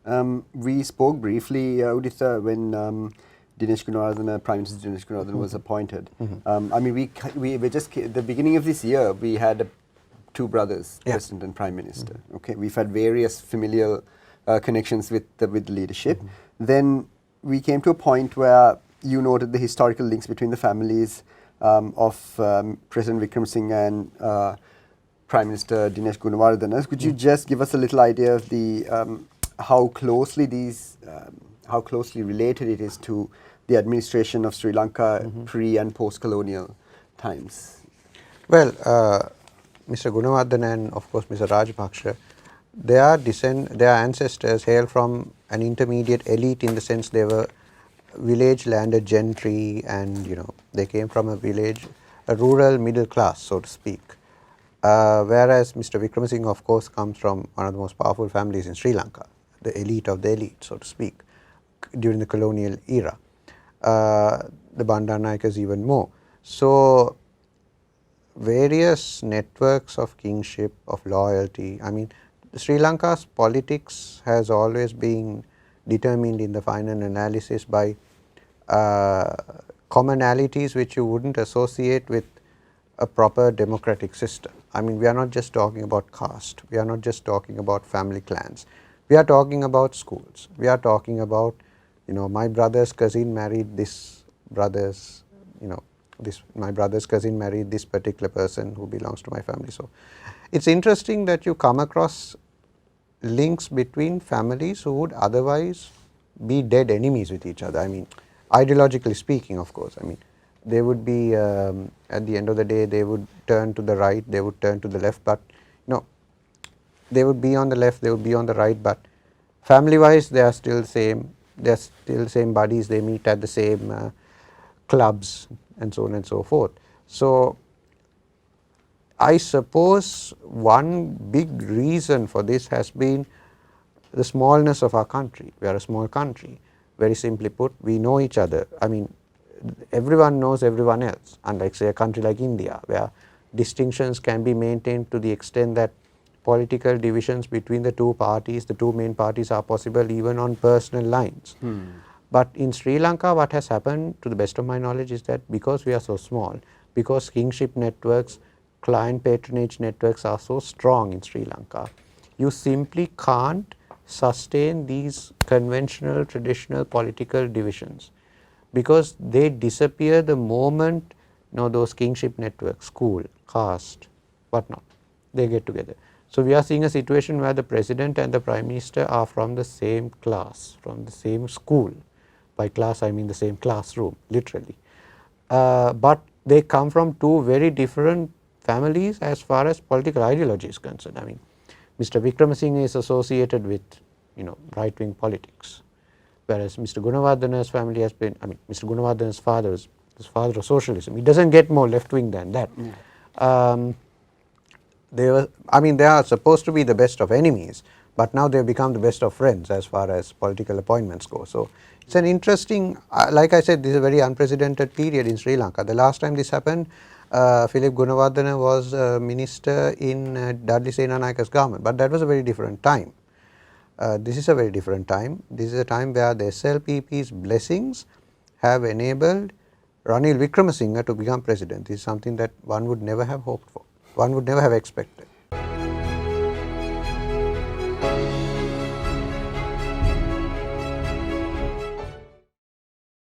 We spoke briefly, Uditha, when Dinesh Gunawardena, Prime Minister Dinesh Gunawardena was appointed. I mean, we just, the beginning of this year, we had two brothers, President and Prime Minister. Okay, we've had various familial connections with the leadership. Then we came to a point where you noted the historical links between the families of President Vikram Singh and Prime Minister Dinesh Gunawardena. Could you just give us a little idea of the how closely related it is to the administration of Sri Lanka pre and post-colonial times? Well, Mr. Gunawardena and of course Mr. Rajapaksa, their ancestors hail from an intermediate elite, in the sense they were village landed gentry, and they came from a rural middle class, so to speak. Whereas Mr. Vikram Singh, of course, comes from one of the most powerful families in Sri Lanka, the elite of the elite, so to speak, during the colonial era. The Bandanayakas even more. So various networks of kingship, of loyalty. I mean, Sri Lanka's politics has always been determined in the final analysis by commonalities which you wouldn't associate with a proper democratic system. I mean, we are not just talking about caste, we are not just talking about family clans, we are talking about schools, we are talking about, my brother's cousin married this brother's, my brother's cousin married this particular person who belongs to my family. So it's interesting that you come across links between families who would otherwise be dead enemies with each other. I mean, ideologically speaking, of course. I mean, they would be, at the end of the day, they would turn to the right, they would turn to the left, but they would be on the left, they would be on the right, but family wise they are still the same, they are still the same buddies, they meet at the same clubs and so on and so forth. So I suppose one big reason for this has been the smallness of our country. We are a small country. Very simply put, we know each other. I mean, everyone knows everyone else, unlike say a country like India, where distinctions can be maintained to the extent that political divisions between the two parties, the two main parties, are possible even on personal lines. But in Sri Lanka, what has happened, to the best of my knowledge, is that because we are so small, because kingship networks, client patronage networks are so strong in Sri Lanka, you simply can't sustain these conventional, traditional political divisions, because they disappear the moment those kingship networks, school, caste, whatnot, they get together. So we are seeing a situation where the president and the prime minister are from the same class, from the same school. By class I mean the same classroom, literally. But they come from two very different families as far as political ideology is concerned. I mean, Mr. Vikram Singh is associated with right wing politics, whereas Mr. Gunawardena's family has been, I mean, Mr. Gunawardena's father is father of socialism. He doesn't get more left wing than that. They are supposed to be the best of enemies, but now they have become the best of friends as far as political appointments go. So it's an interesting, like I said, this is a very unprecedented period in Sri Lanka. The last time this happened, Philip Gunawardena was a minister in Dudley Senanayaka's government, but that was a very different time. This is a very different time. This is a time where the SLPP's blessings have enabled Ranil Wickremesinghe to become president. This is something that one would never have hoped for, one would never have expected.